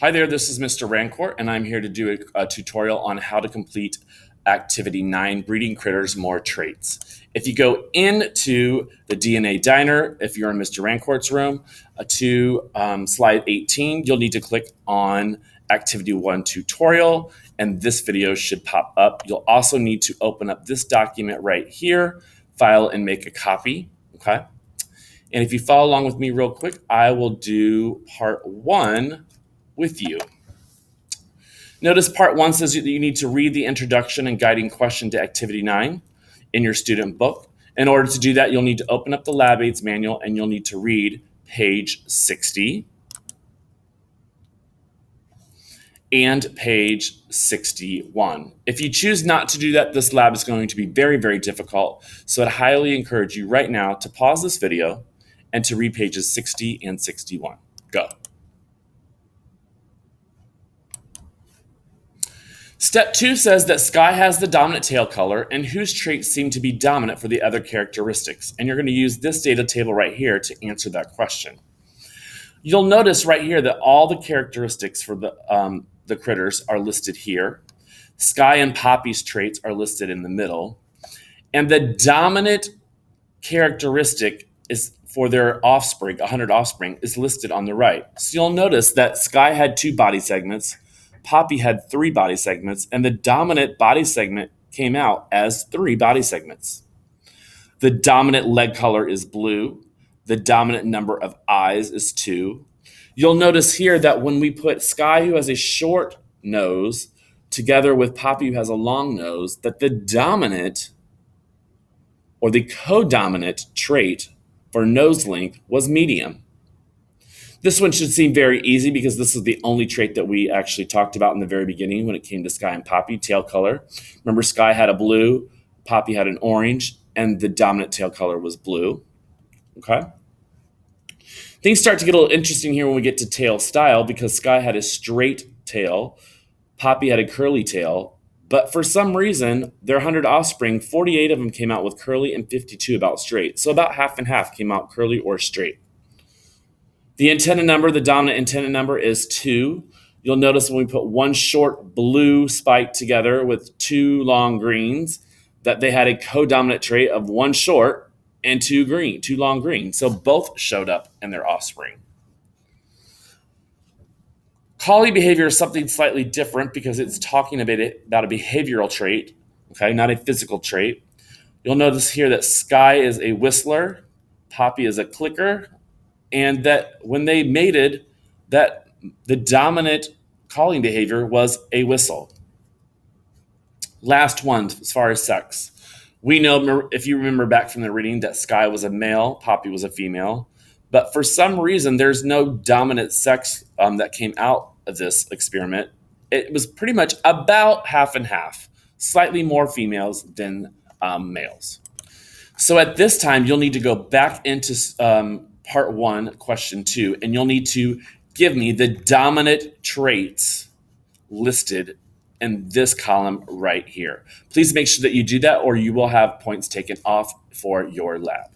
Hi there, this is Mr. Rancourt, and I'm here to do a tutorial on how to complete Activity 9, Breeding Critters More Traits. If you go into the DNA Diner, if you're in Mr. Rancourt's room, to slide 18, you'll need to click on Activity 1 Tutorial, and this video should pop up. You'll also need to open up this document right here, file and make a copy, okay? And if you follow along with me real quick, I will do part 1 with you. Notice part 1 says that you need to read the introduction and guiding question to Activity 9 in your student book. In order to do that, you'll need to open up the Lab Aids manual and you'll need to read page 60 and page 61. If you choose not to do that, this lab is going to be very, very difficult. So I'd highly encourage you right now to pause this video and to read pages 60 and 61. Go. Step 2 says that Sky has the dominant tail color and whose traits seem to be dominant for the other characteristics. And you're going to use this data table right here to answer that question. You'll notice right here that all the characteristics for the critters are listed here. Sky and Poppy's traits are listed in the middle. And the dominant characteristic is for their offspring, 100 offspring, is listed on the right. So you'll notice that Sky had 2 body segments, Poppy had 3 body segments, and the dominant body segment came out as 3 body segments. The dominant leg color is blue. The dominant number of eyes is 2. You'll notice here that when we put Sky, who has a short nose, together with Poppy, who has a long nose, that the dominant or the codominant trait for nose length was medium. This one should seem very easy because this is the only trait that we actually talked about in the very beginning when it came to Sky and Poppy, tail color. Remember, Sky had a blue, Poppy had an orange, and the dominant tail color was blue. Okay? Things start to get a little interesting here when we get to tail style because Sky had a straight tail, Poppy had a curly tail, but for some reason, their 100 offspring, 48 of them came out with curly and 52 about straight. So about half and half came out curly or straight. The antenna number, the dominant antenna number is 2. You'll notice when we put one short blue spike together with 2 long greens, that they had a codominant trait of 1 short and 2 long green. So both showed up in their offspring. Collie behavior is something slightly different because it's talking about a behavioral trait, okay, not a physical trait. You'll notice here that Sky is a whistler, Poppy is a clicker, and that when they mated, that the dominant calling behavior was a whistle. Last one, as far as sex. We know, if you remember back from the reading, that Sky was a male, Poppy was a female. But for some reason, there's no dominant sex that came out of this experiment. It was pretty much about half and half, slightly more females than males. So at this time, you'll need to go back into part 1, question 2, and you'll need to give me the dominant traits listed in this column right here. Please make sure that you do that or you will have points taken off for your lab.